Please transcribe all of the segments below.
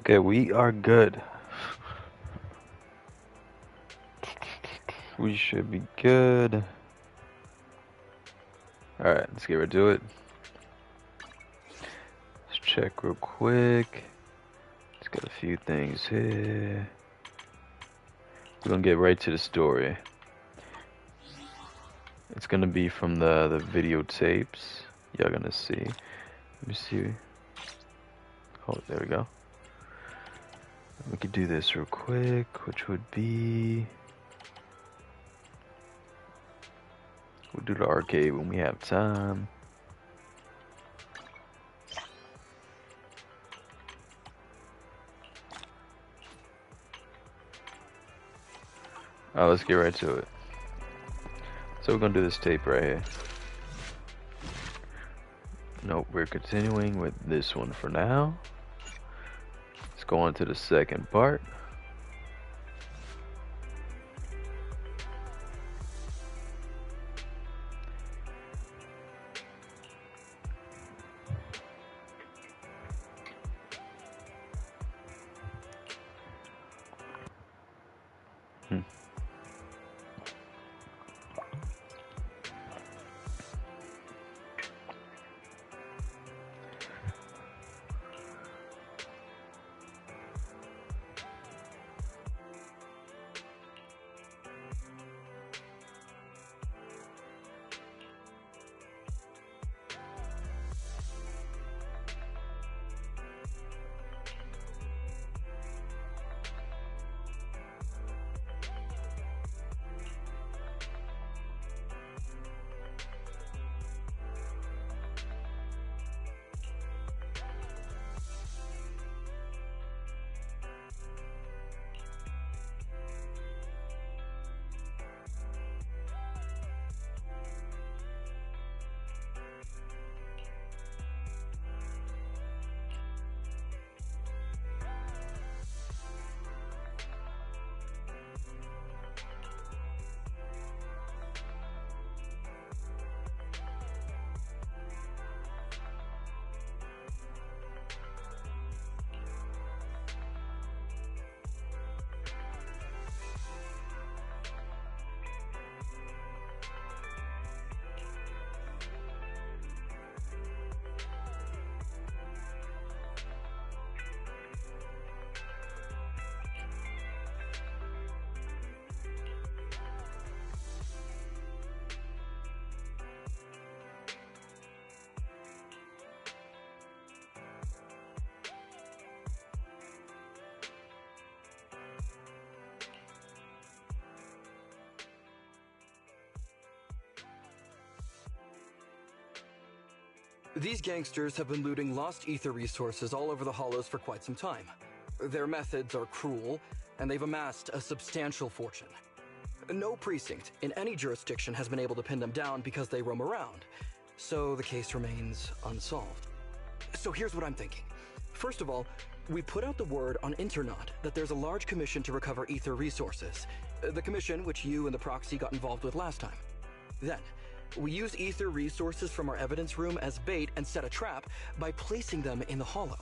Okay, we are good. We should be good. Alright, let's get right to it. Let's check real quick. Just got a few things here. We're gonna get right to the story. It's gonna be from the videotapes. Y'all gonna see. Let me see. Oh, there we go. We could do this real quick, which would be... We'll do the arcade when we have time. Alright, let's get right to it. So we're gonna do this tape right here. Nope, we're continuing with this one for now. Let's go on to the second part. These gangsters have been looting lost ether resources all over the Hollows for quite some time. Their methods are cruel, and they've amassed a substantial fortune. No precinct in any jurisdiction has been able to pin them down because they roam around, so the case remains unsolved. So here's what I'm thinking. First of all, we put out the word on Internet that there's a large commission to recover ether resources. The commission which you and the proxy got involved with last time. Then, we use ether resources from our evidence room as bait and set a trap by placing them in the hollow.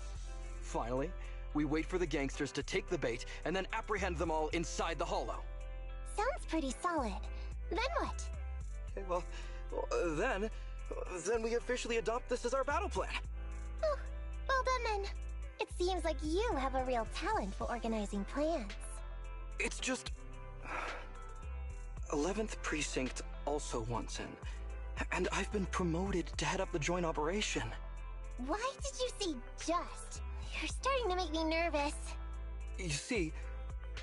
Finally, we wait for the gangsters to take the bait and then apprehend them all inside the hollow. Sounds pretty solid. Then what? Okay, well, then we officially adopt this as our battle plan. Oh, well done then. It seems like you have a real talent for organizing plans. It's just... 11th Precinct also wants in. And I've been promoted to head up the joint operation. Why did you say just? You're starting to make me nervous. You see,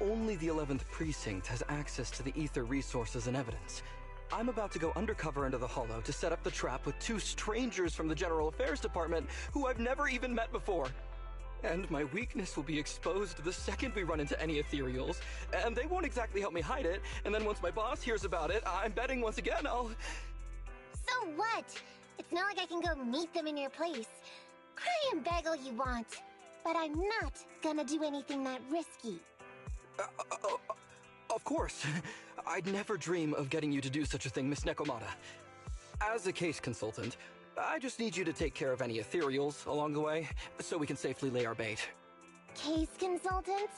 only the 11th Precinct has access to the ether resources and evidence. I'm about to go undercover into the Hollow to set up the trap with two strangers from the General Affairs Department who I've never even met before. And my weakness will be exposed the second we run into any ethereals, and they won't exactly help me hide it, and then once my boss hears about it, I'm betting once again I'll... So what? It's not like I can go meet them in your place. Cry and beg all you want. But I'm not gonna do anything that risky. Of course. I'd never dream of getting you to do such a thing, Miss Nekomata. As a case consultant, I just need you to take care of any ethereals along the way, so we can safely lay our bait. case consultant?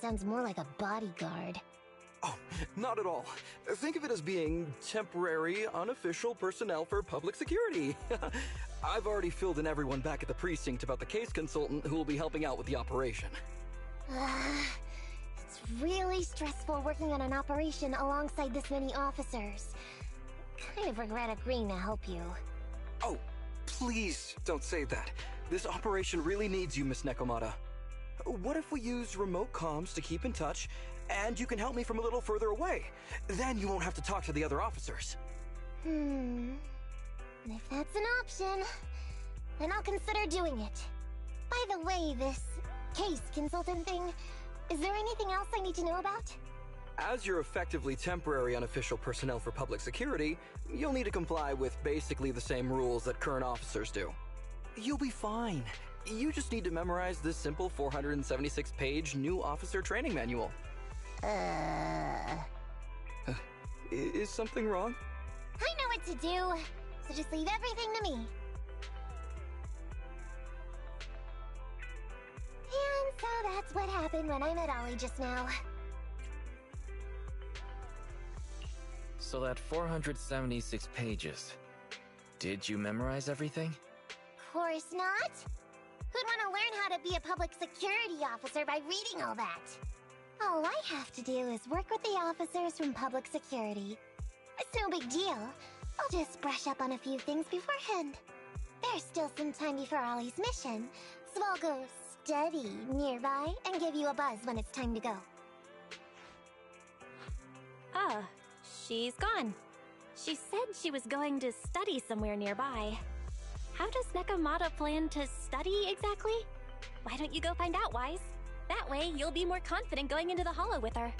Sounds more like a bodyguard. Oh, not at all. Think of it as being temporary, unofficial personnel for public security. I've already filled in everyone back at the precinct about the case consultant who will be helping out with the operation. It's really stressful working on an operation alongside this many officers. Kind of regret agreeing to help you. Oh, please don't say that. This operation really needs you, Miss Nekomata. What if we use remote comms to keep in touch, and you can help me from a little further away? Then you won't have to talk to the other officers. If that's an option, then I'll consider doing it. By the way, this case consultant thing, is there anything else I need to know about? As you're effectively temporary unofficial personnel for public security, you'll need to comply with basically the same rules that current officers do. You'll be fine. You just need to memorize this simple 476-page new officer training manual. Is something wrong? I know what to do, so just leave everything to me. And so that's what happened when I met Ollie just now. So that 476 pages. Did you memorize everything? Of course not. Who'd want to learn how to be a public security officer by reading all that? All I have to do is work with the officers from public security. It's no big deal. I'll just brush up on a few things beforehand. There's still some time before Ollie's mission, so I'll go study nearby and give you a buzz when it's time to go. Ah, she's gone. She said she was going to study somewhere nearby. How does Nekomata plan to study exactly? Why don't you go find out, Wise? That way, you'll be more confident going into the Hollow with her.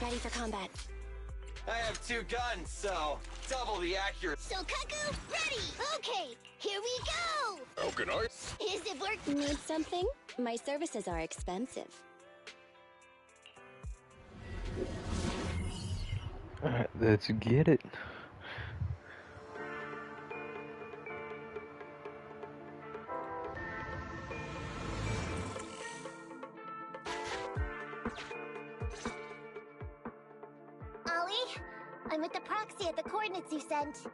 Ready for combat. I have 2 guns, so double the accuracy. So, Kaku, ready! Okay, here we go! How can I? Is it work? Need something? My services are expensive. Alright, let's get it. Ollie, I'm with the proxy at the coordinates you sent.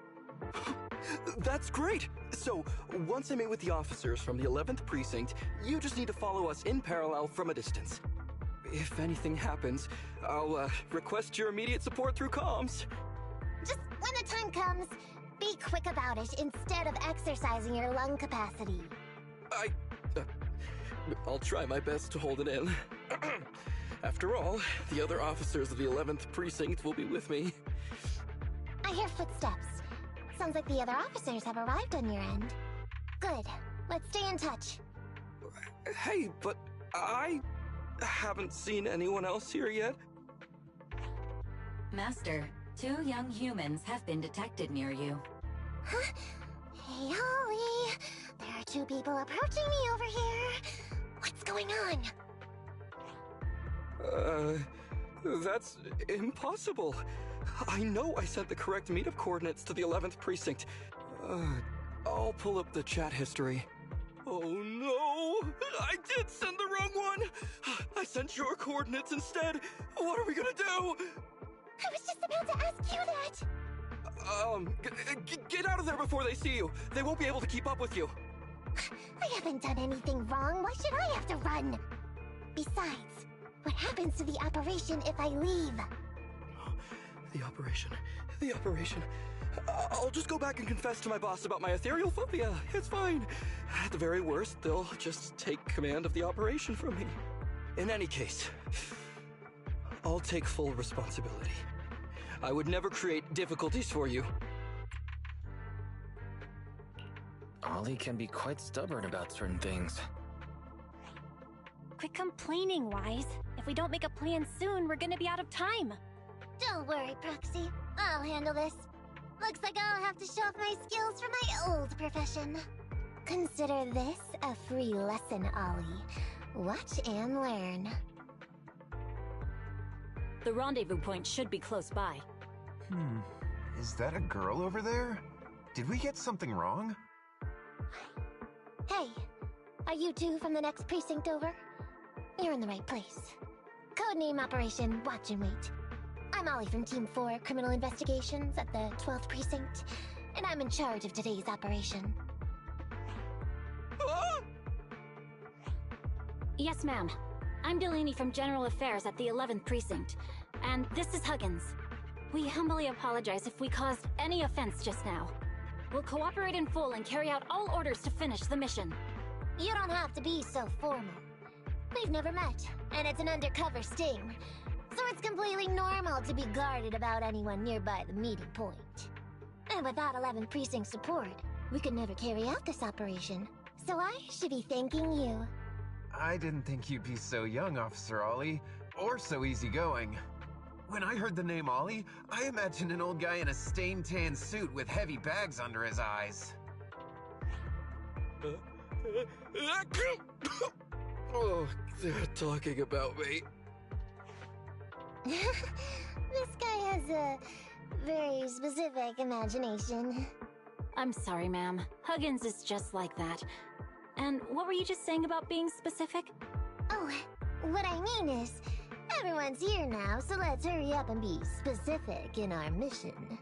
That's great! So, once I meet with the officers from the 11th Precinct, you just need to follow us in parallel from a distance. If anything happens, I'll request your immediate support through comms. Just when the time comes, be quick about it instead of exercising your lung capacity. I'll try my best to hold it in. After all, the other officers of the 11th Precinct will be with me. I hear footsteps. Sounds like the other officers have arrived on your end. Good. Let's stay in touch. Hey, but I haven't seen anyone else here yet. Master, 2 young humans have been detected near you. Huh? Hey, Ollie. There are 2 people approaching me over here. What's going on? That's impossible. I know I sent the correct meetup coordinates to the 11th Precinct. I'll pull up the chat history. Oh no! I did send the wrong one! I sent your coordinates instead! What are we gonna do? I was just about to ask you that! Get out of there before they see you! They won't be able to keep up with you! I haven't done anything wrong. Why should I have to run? Besides, what happens to the operation if I leave? The operation. I'll just go back and confess to my boss about my ethereal phobia. It's fine. At the very worst, they'll just take command of the operation from me. In any case, I'll take full responsibility. I would never create difficulties for you. Ollie can be quite stubborn about certain things. Quit complaining, Wise. If we don't make a plan soon, we're gonna be out of time. Don't worry, Proxy. I'll handle this. Looks like I'll have to show off my skills from my old profession. Consider this a free lesson, Ollie. Watch and learn. The rendezvous point should be close by. Is that a girl over there? Did we get something wrong? Hey, are you 2 from the next precinct over? You're in the right place. Codename Operation Watch and Wait. I'm Ollie from Team 4 Criminal Investigations at the 12th Precinct, and I'm in charge of today's operation. Yes, ma'am. I'm Delaney from General Affairs at the 11th Precinct, and this is Huggins. We humbly apologize if we caused any offense just now. We'll cooperate in full and carry out all orders to finish the mission. You don't have to be so formal. We've never met, and it's an undercover sting. So it's completely normal to be guarded about anyone nearby the meeting point. And without 11th Precinct support, we could never carry out this operation. So I should be thanking you. I didn't think you'd be so young, Officer Ollie, or so easygoing. When I heard the name Ollie, I imagined an old guy in a stained tan suit with heavy bags under his eyes. Oh, they're talking about me. This guy has a very specific imagination. I'm sorry, ma'am. Huggins is just like that. And what were you just saying about being specific? Oh, what I mean is, everyone's here now, so let's hurry up and be specific in our mission.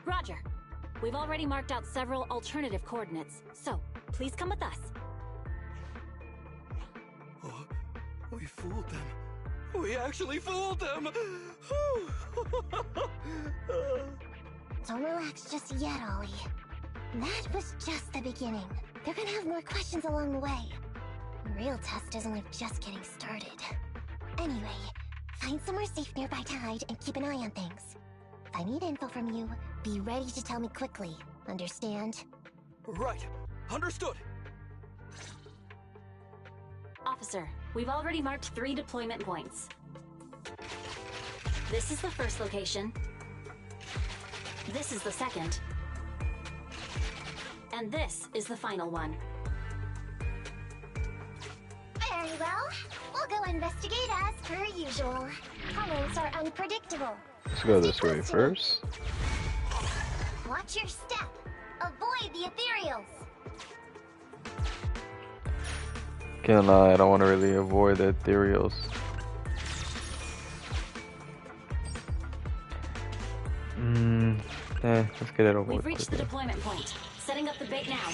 Roger. We've already marked out several alternative coordinates, so please come with us. Oh, we fooled them. We actually fooled them! Don't relax just yet, Ollie. That was just the beginning. They're gonna have more questions along the way. The real test is only just getting started. Anyway, find somewhere safe nearby to hide and keep an eye on things. If I need info from you, be ready to tell me quickly. Understand? Right. Understood. Officer, we've already marked 3 deployment points. This is the first location. This is the second. And this is the final one. Very well. We'll go investigate as per usual. Hollows are unpredictable. Let's go this Stay way close to first. them. Watch your step. Avoid the ethereals. Can't lie, I don't want to really avoid the ethereals. Let's get it over We've with reached the quickly. deployment point. Setting up the bait now.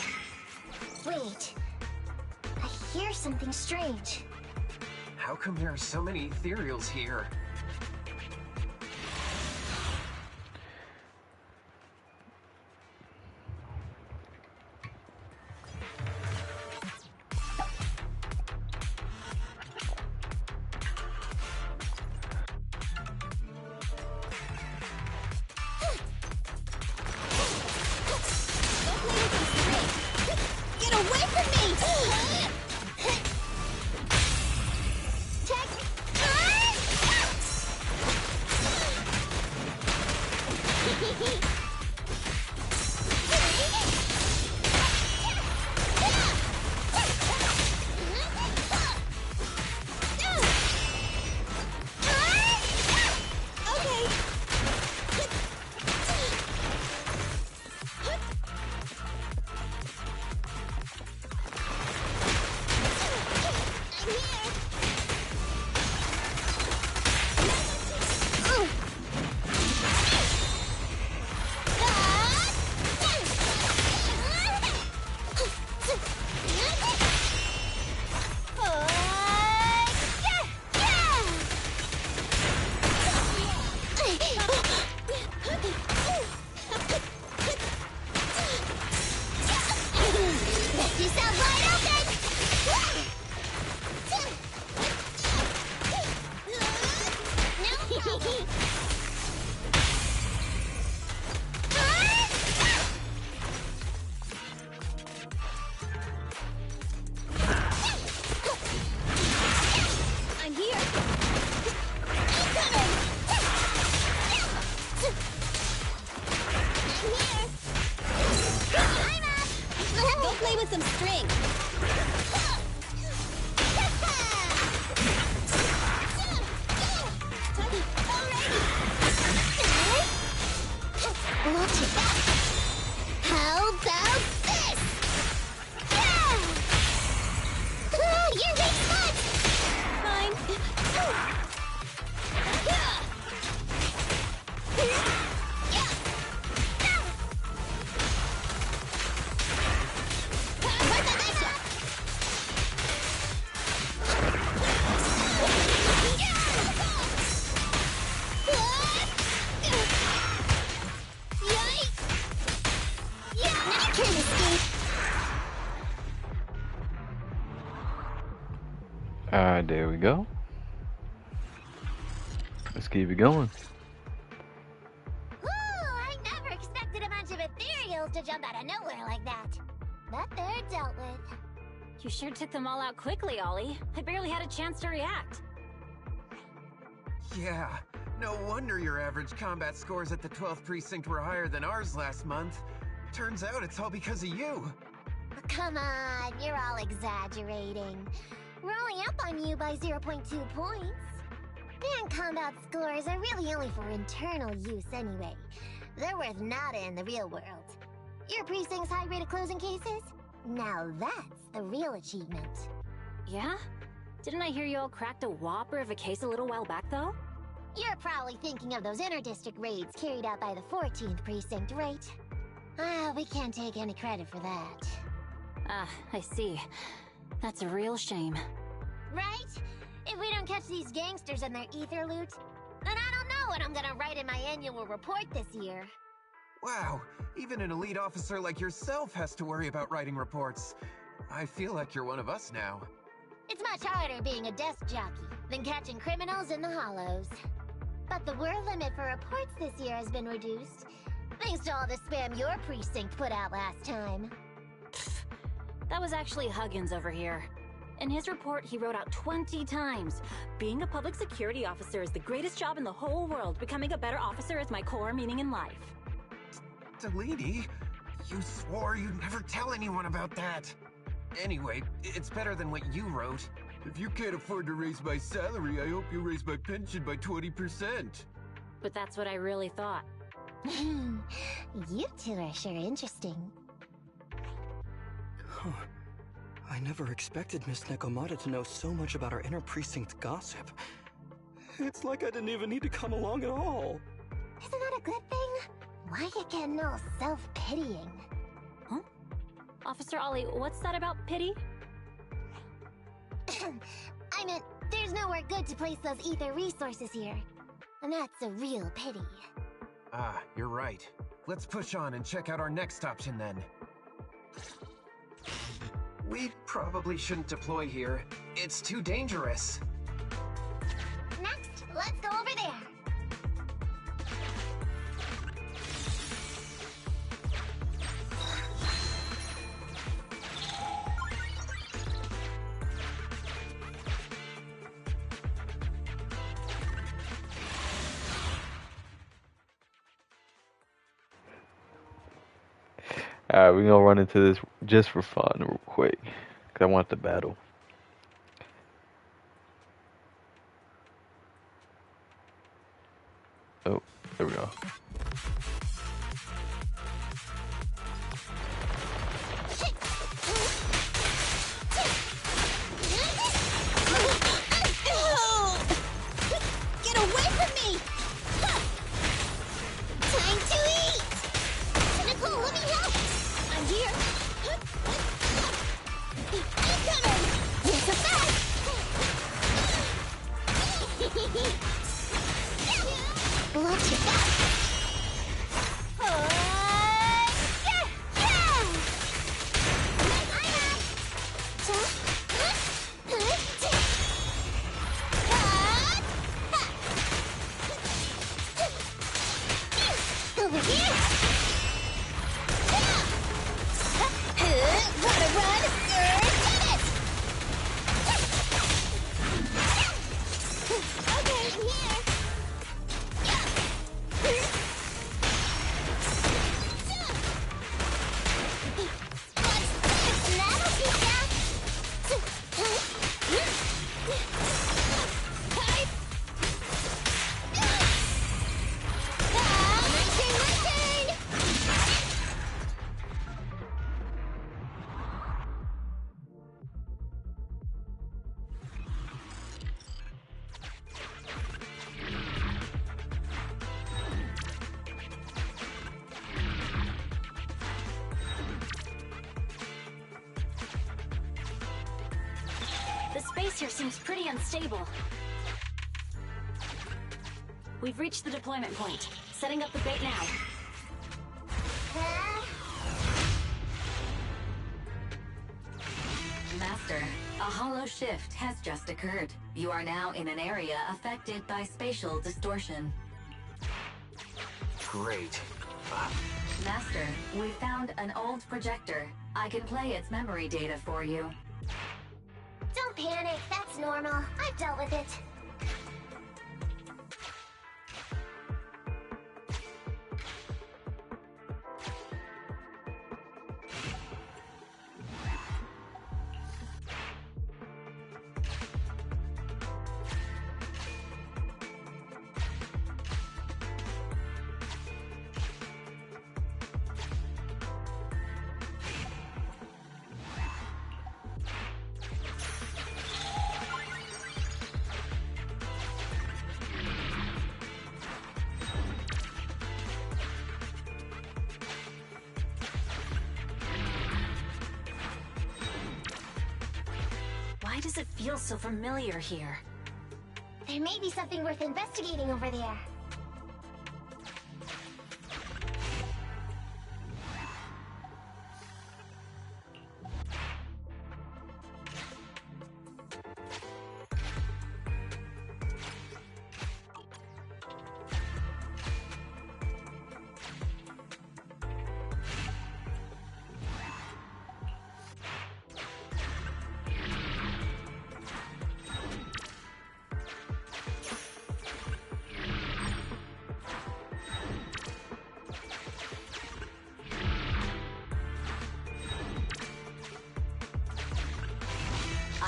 Wait. I hear something strange. How come there are so many ethereals here? Get away from me! Alright, there we go. Let's keep it going. Ooh, I never expected a bunch of ethereals to jump out of nowhere like that. But they're dealt with. You sure took them all out quickly, Ollie. I barely had a chance to react. Yeah, no wonder your average combat scores at the 12th precinct were higher than ours last month. Turns out it's all because of you. Come on, you're all exaggerating. We're only up on you by 0.2 points. And combat scores are really only for internal use anyway. They're worth nada in the real world. Your precinct's high rate of closing cases? Now that's the real achievement. Yeah? Didn't I hear you all cracked a whopper of a case a little while back, though? You're probably thinking of those inter-district raids carried out by the 14th precinct, right? Ah, we can't take any credit for that. Ah, I see. That's a real shame. Right? If we don't catch these gangsters and their ether loot, then I don't know what I'm gonna write in my annual report this year. Wow, even an elite officer like yourself has to worry about writing reports. I feel like you're one of us now. It's much harder being a desk jockey than catching criminals in the hollows. But the word limit for reports this year has been reduced, thanks to all the spam your precinct put out last time. That was actually Huggins over here. In his report, he wrote out 20 times. Being a public security officer is the greatest job in the whole world. Becoming a better officer is my core meaning in life. Delini, you swore you'd never tell anyone about that. Anyway, it's better than what you wrote. If you can't afford to raise my salary, I hope you raise my pension by 20%. But that's what I really thought. You two are sure interesting. Huh. I never expected Miss Nekomata to know so much about our inner precinct gossip. It's like I didn't even need to come along at all. Isn't that a good thing? Why you getting all self-pitying? Huh? Officer Ollie, what's that about pity? I meant, there's nowhere good to place those ether resources here. And that's a real pity. Ah, you're right. Let's push on and check out our next option then. We probably shouldn't deploy here. It's too dangerous. Next, let's go over there. Alright, we're gonna run into this just for fun real quick. Cause I want the battle. Oh, there we go. Get away from me! Time to eat! Nicole, let me help! I'm here! Incoming! You're so fast! Block you back! Over here! Wanna run? Get it! Okay, here! That'll be that! The space here seems pretty unstable. We've reached the deployment point. Setting up the bait now. Master, a hollow shift has just occurred. You are now in an area affected by spatial distortion. Great. Master, we found an old projector. I can play its memory data for you. Don't panic, that's normal. I've dealt with it. Why does it feel so familiar here? There may be something worth investigating over there.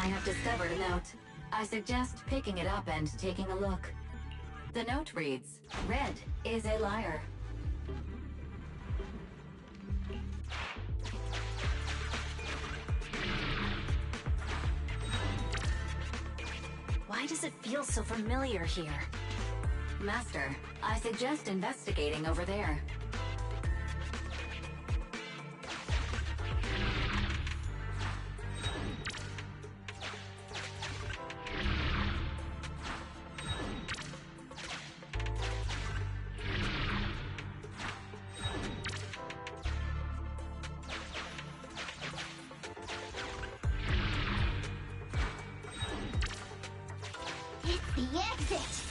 I have discovered a note. I suggest picking it up and taking a look. The note reads, "Red is a liar." Why does it feel so familiar here? Master, I suggest investigating over there. It's the exit!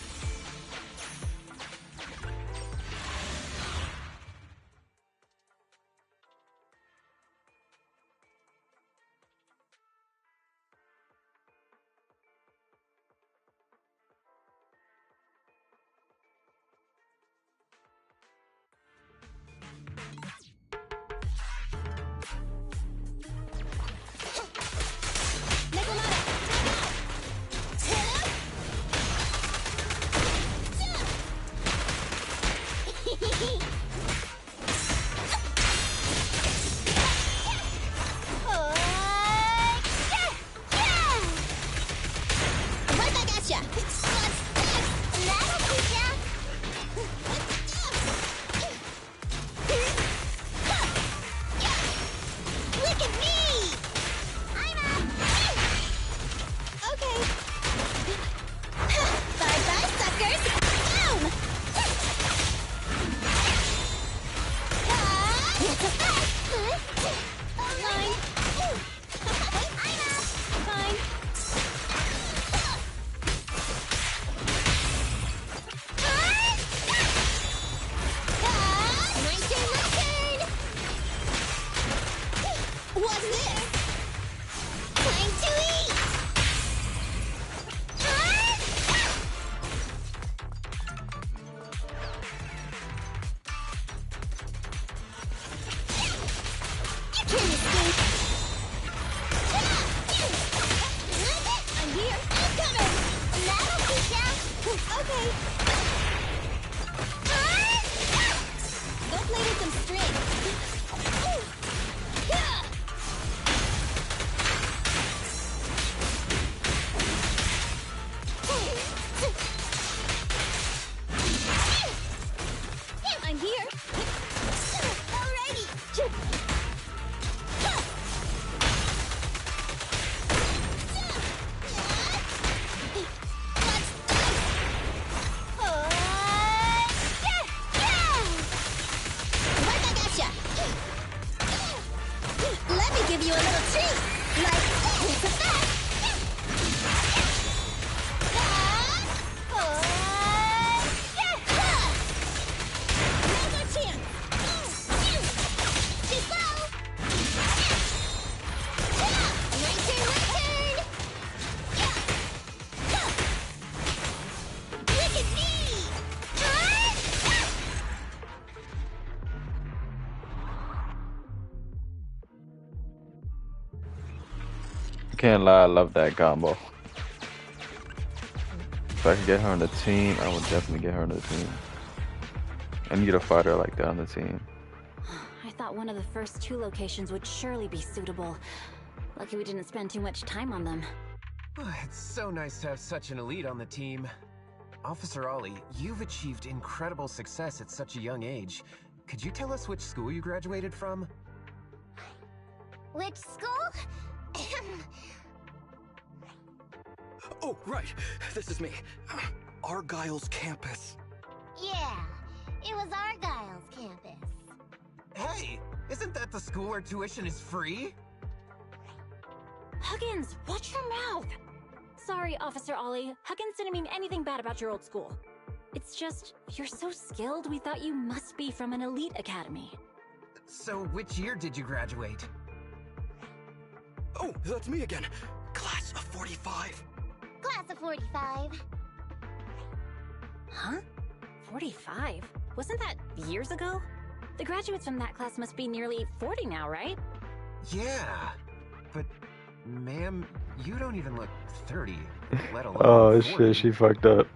Can't lie, I love that combo. If I could get her on the team, I would definitely get her on the team. I need a fighter like that on the team. I thought one of the first two locations would surely be suitable. Lucky we didn't spend too much time on them. It's so nice to have such an elite on the team. Officer Ollie, you've achieved incredible success at such a young age. Could you tell us which school you graduated from? Which school? Oh, right. This is me. Argyle's campus. Yeah, it was Argyle's campus. Hey, isn't that the school where tuition is free? Huggins, watch your mouth! Sorry, Officer Ollie. Huggins didn't mean anything bad about your old school. It's just, you're so skilled, we thought you must be from an elite academy. So which year did you graduate? Oh, that's me again. Class of 45. Class of 45. Huh? 45? Wasn't that years ago? The graduates from that class must be nearly 40 now, right? Yeah, but Ma'am, you don't even look 30, let alone Oh 40. shit, she fucked up.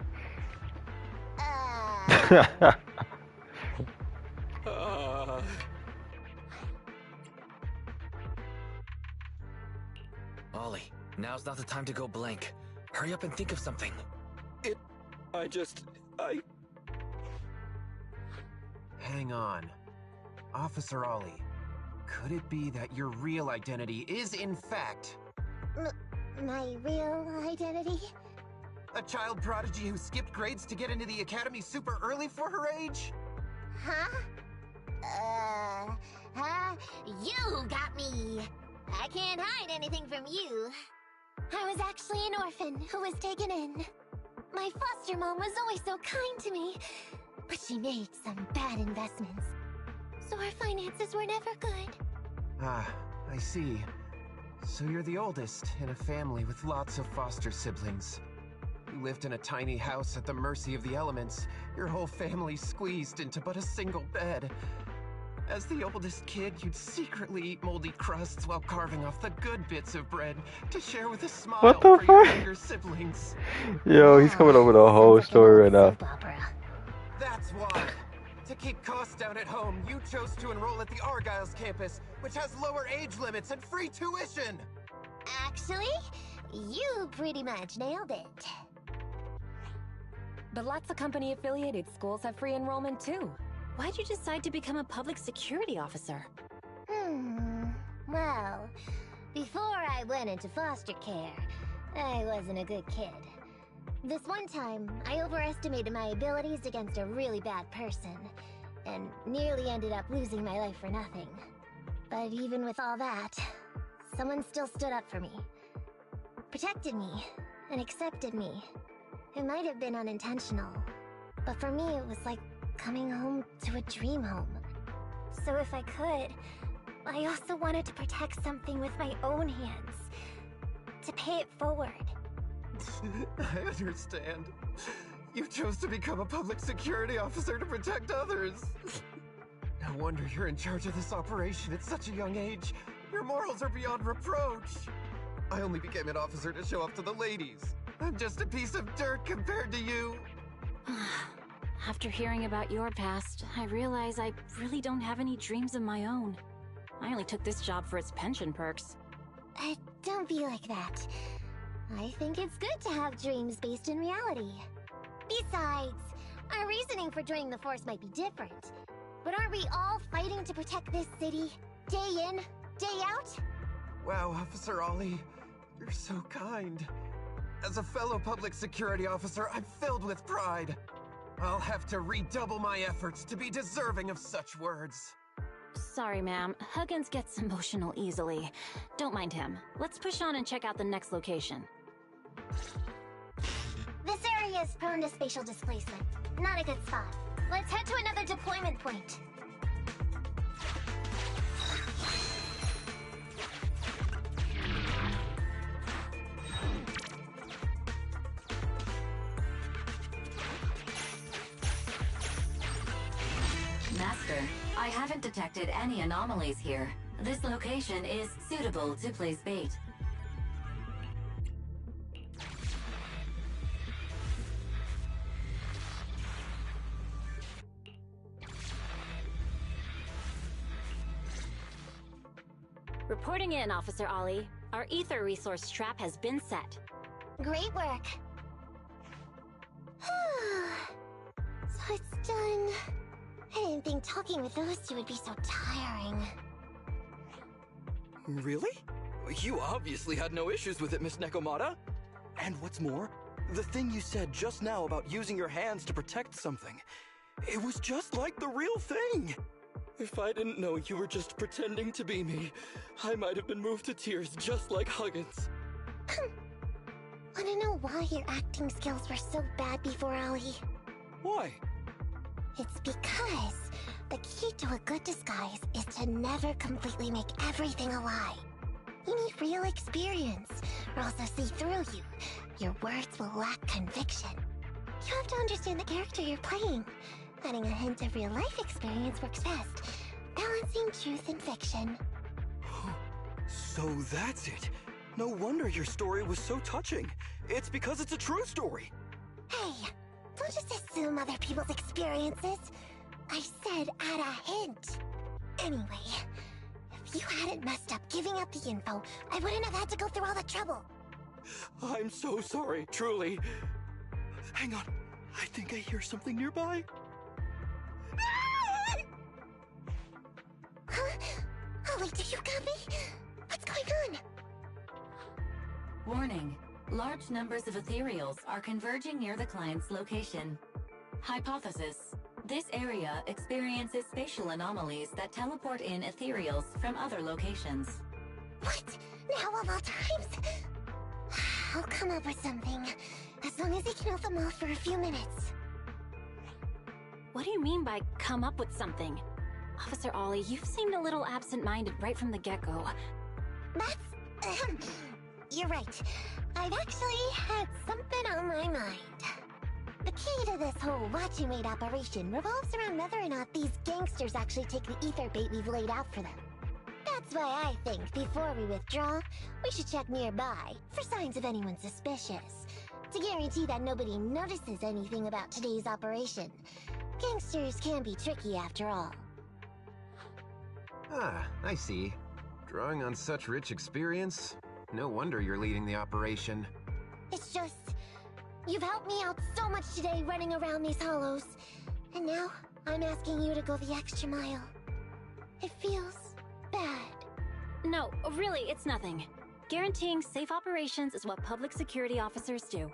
Ollie, now's not the time to go blank. Hurry up and think of something. Hang on. Officer Ollie, could it be that your real identity is in fact My real identity? a child prodigy who skipped grades to get into the academy super early for her age? Huh? You got me! I can't hide anything from you. I was actually an orphan who was taken in. My foster mom was always so kind to me, but she made some bad investments. So our finances were never good. Ah, I see. So you're the oldest in a family with lots of foster siblings. You lived in a tiny house at the mercy of the elements, your whole family squeezed into but a single bed. As the oldest kid, you'd secretly eat moldy crusts while carving off the good bits of bread to share with a smile What the for your fuck? younger siblings. Yo, he's coming up with a whole Sounds like an story old right now. soap opera. That's why. To keep costs down at home, you chose to enroll at the Argyle's campus, which has lower age limits and free tuition. Actually, you pretty much nailed it. But lots of company-affiliated schools have free enrollment too. Why'd you decide to become a public security officer? Well, before I went into foster care, I wasn't a good kid. This one time, I overestimated my abilities against a really bad person, and nearly ended up losing my life for nothing. But even with all that, someone still stood up for me, protected me, and accepted me. It might have been unintentional, but for me it was like coming home to a dream home. So if I could, I also wanted to protect something with my own hands, to pay it forward. I understand. You chose to become a public security officer to protect others. No wonder you're in charge of this operation at such a young age. Your morals are beyond reproach. I only became an officer to show off to the ladies. I'm just a piece of dirt compared to you. After hearing about your past, I realize I really don't have any dreams of my own. I only took this job for its pension perks. Don't be like that. I think it's good to have dreams based in reality. Besides, our reasoning for joining the force might be different. But aren't we all fighting to protect this city, day in, day out? Wow, Officer Ollie, you're so kind. As a fellow public security officer, I'm filled with pride. I'll have to redouble my efforts to be deserving of such words. Sorry, ma'am. Huggins gets emotional easily. Don't mind him. Let's push on and check out the next location. This area is prone to spatial displacement. Not a good spot. Let's head to another deployment point. Master, I haven't detected any anomalies here. This location is suitable to place bait. Reporting in, Officer Ollie. Our ether resource trap has been set. Great work. So it's done. I didn't think talking with those two would be so tiring. Really? You obviously had no issues with it, Miss Nekomata. And what's more, the thing you said just now about using your hands to protect something, it was just like the real thing. If I didn't know you were just pretending to be me, I might have been moved to tears just like Huggins. Wanna know why your acting skills were so bad before, Ollie? Why? It's because the key to a good disguise is to never completely make everything a lie. You need real experience, or else they'll see through you. Your words will lack conviction. You have to understand the character you're playing. Adding a hint of real-life experience works best, balancing truth and fiction. So that's it. No wonder your story was so touching. It's because it's a true story. Hey, don't just assume other people's experiences. I said add a hint. Anyway, if you hadn't messed up giving up the info, I wouldn't have had to go through all the trouble. I'm so sorry, truly. Hang on, I think I hear something nearby. Huh? Ollie, do you got me? What's going on? Warning. Large numbers of ethereals are converging near the client's location. Hypothesis. This area experiences spatial anomalies that teleport in ethereals from other locations. What? Now of all times? I'll come up with something. As long as he can hold them off for a few minutes. What do you mean by come up with something? Officer Ollie, you've seemed a little absent-minded right from the get-go. That's... You're right. I've actually had something on my mind. The key to this whole watch and wait operation revolves around whether or not these gangsters actually take the ether bait we've laid out for them. That's why I think before we withdraw, we should check nearby for signs of anyone suspicious, to guarantee that nobody notices anything about today's operation. Gangsters can be tricky after all. Ah, I see. Drawing on such rich experience, no wonder you're leading the operation. It's just... You've helped me out so much today running around these hollows. And now, I'm asking you to go the extra mile. It feels... bad. No, really, it's nothing. Guaranteeing safe operations is what public security officers do.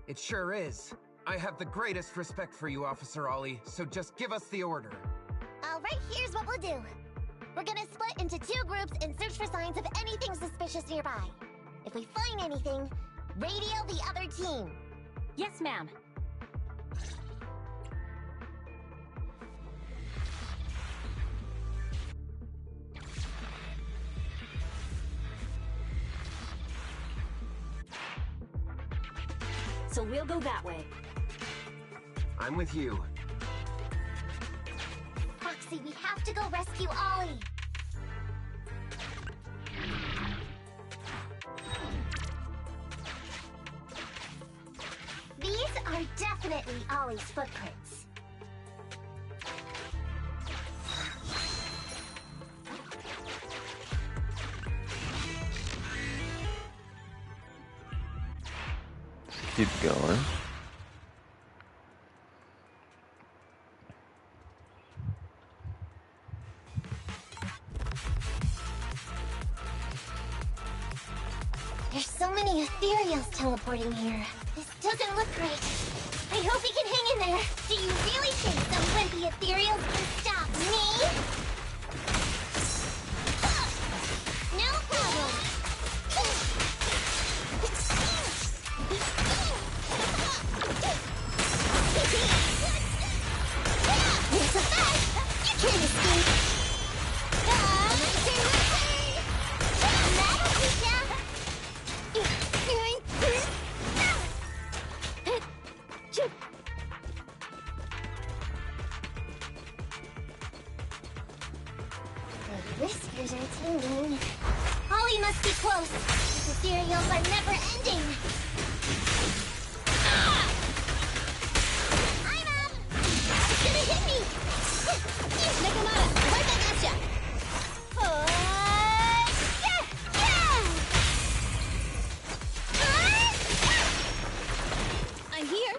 It sure is. I have the greatest respect for you, Officer Ollie, so just give us the order. Alright, here's what we'll do. We're gonna split into 2 groups and search for signs of anything suspicious nearby. If we find anything, radio the other team. Yes, ma'am. So we'll go that way. I'm with you. Foxy, we have to go rescue Ollie. These are definitely Ollie's footprints. Keep going. There's so many ethereals teleporting here. This doesn't look great. I hope we can hang in there. Do you really think some wimpy ethereals can stop me? No problem. Here's the fact. You can't escape. That'll teach ya. The whiskers are tingling. Ollie must be close. These ethereals are never ending. I'm up. It's gonna hit me. Nakamata, right back at ya. I'm here.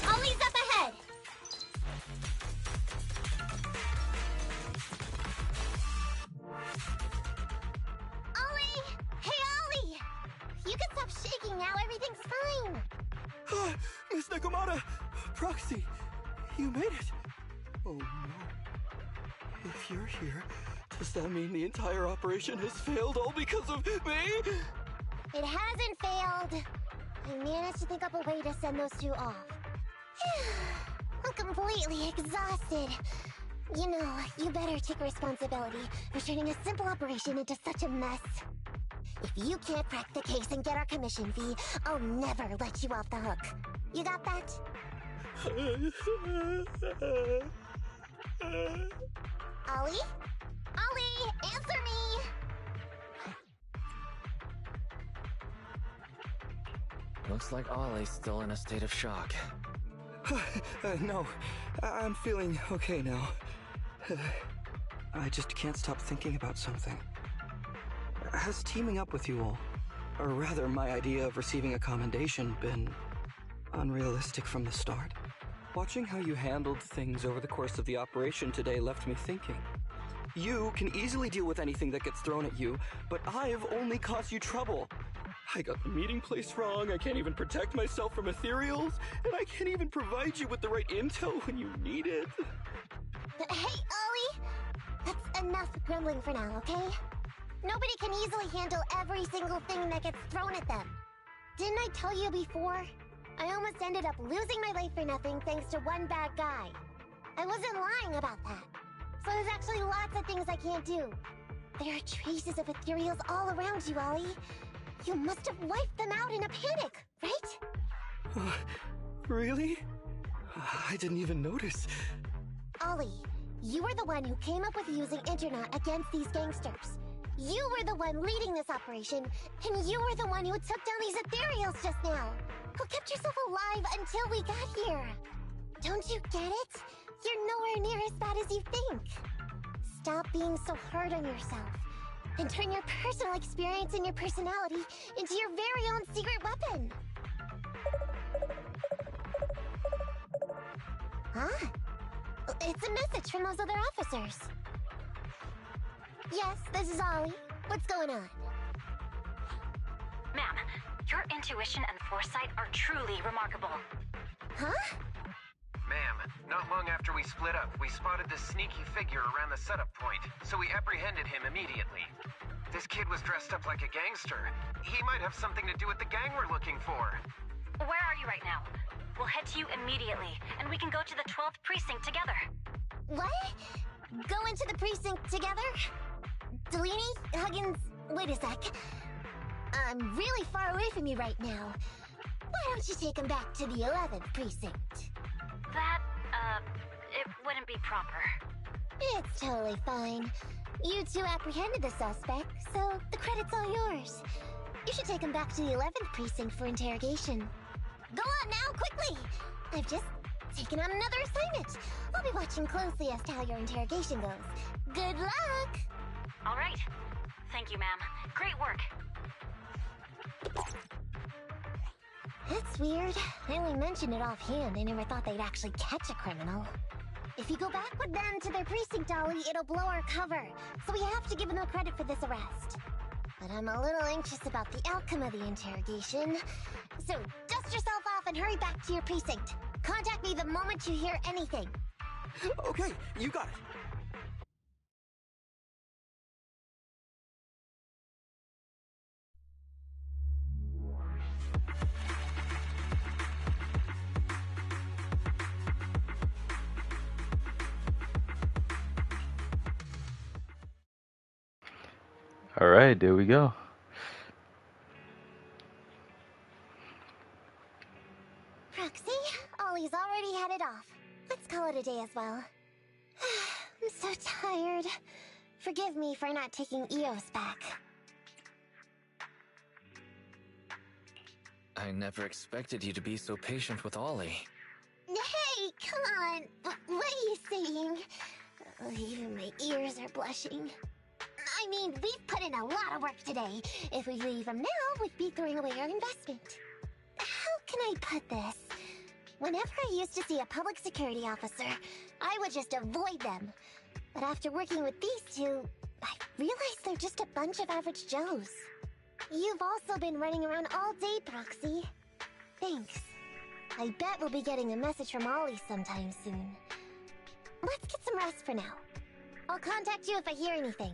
Ollie's up ahead. Ollie! Hey, Ollie! You can stop shaking now. Everything's fine. Miss Nakamata! Proxy, you made it! Oh no. If you're here, does that mean the entire operation has failed all because of me? It hasn't failed. I managed to think up a way to send those 2 off. I'm completely exhausted. You know, you better take responsibility for turning a simple operation into such a mess. If you can't crack the case and get our commission fee, I'll never let you off the hook. You got that? Ollie? Ollie, answer me! Looks like Ollie's still in a state of shock. No, I'm feeling okay now. I just can't stop thinking about something. Has teaming up with you all, or rather my idea of receiving a commendation, been unrealistic from the start? Watching how you handled things over the course of the operation today left me thinking. You can easily deal with anything that gets thrown at you, but I've only caused you trouble. I got the meeting place wrong, I can't even protect myself from ethereals, and I can't even provide you with the right intel when you need it. Hey, Ollie! That's enough grumbling for now, okay? Nobody can easily handle every single thing that gets thrown at them. Didn't I tell you before? I almost ended up losing my life for nothing thanks to one bad guy. I wasn't lying about that. So there's actually lots of things I can't do. There are traces of ethereals all around you, Ollie. You must have wiped them out in a panic, right? Really? I didn't even notice. Ollie, you were the one who came up with using internet against these gangsters. You were the one leading this operation, and you were the one who took down these ethereals just now. Who kept yourself alive until we got here. Don't you get it? You're nowhere near as bad as you think. Stop being so hard on yourself, and turn your personal experience and your personality into your very own secret weapon. Huh? It's a message from those other officers. Yes, this is Ollie. What's going on? Ma'am, your intuition and foresight are truly remarkable. Huh? Ma'am, not long after we split up, we spotted this sneaky figure around the setup point, so we apprehended him immediately. This kid was dressed up like a gangster. He might have something to do with the gang we're looking for. Where are you right now? We'll head to you immediately, and we can go to the 12th precinct together. What? Go into the precinct together? Delaney? Huggins? Wait a sec. I'm really far away from you right now. Why don't you take him back to the 11th precinct? That, it wouldn't be proper. It's totally fine. You two apprehended the suspect, so the credit's all yours. You should take him back to the 11th precinct for interrogation. Go on now, quickly! I've just taken on another assignment. I'll be watching closely as to how your interrogation goes. Good luck! All right. Thank you, ma'am. Great work. That's weird. I only mentioned it offhand. I never thought they'd actually catch a criminal. If you go back with them to their precinct, Ollie, it'll blow our cover. So we have to give them credit for this arrest. But I'm a little anxious about the outcome of the interrogation. So dust yourself off and hurry back to your precinct. Contact me the moment you hear anything. Okay, you got it. Alright, there we go. Roxy, Ollie's already headed off. Let's call it a day as well. I'm so tired. Forgive me for not taking EOS back. I never expected you to be so patient with Ollie. Hey, come on. What are you saying? Even my ears are blushing. I mean, we've put in a lot of work today. If we leave them now, we'd be throwing away our investment. How can I put this? Whenever I used to see a public security officer, I would just avoid them. But after working with these two, I realized they're just a bunch of average Joes. You've also been running around all day, Proxy. Thanks. I bet we'll be getting a message from Ollie sometime soon. Let's get some rest for now. I'll contact you if I hear anything.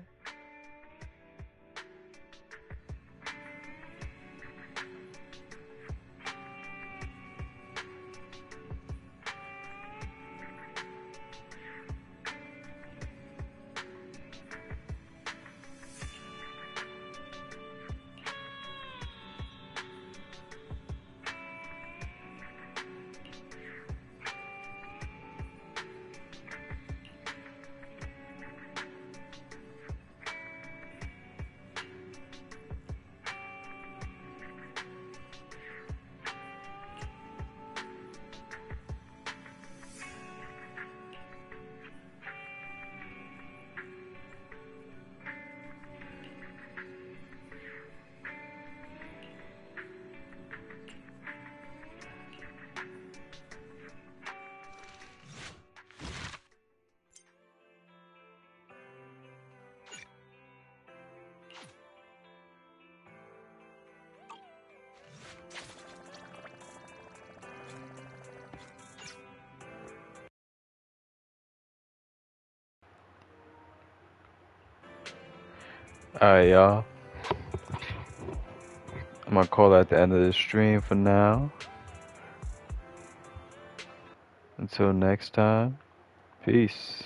Alright, y'all. I'm gonna call that the end of the stream for now. Until next time, peace.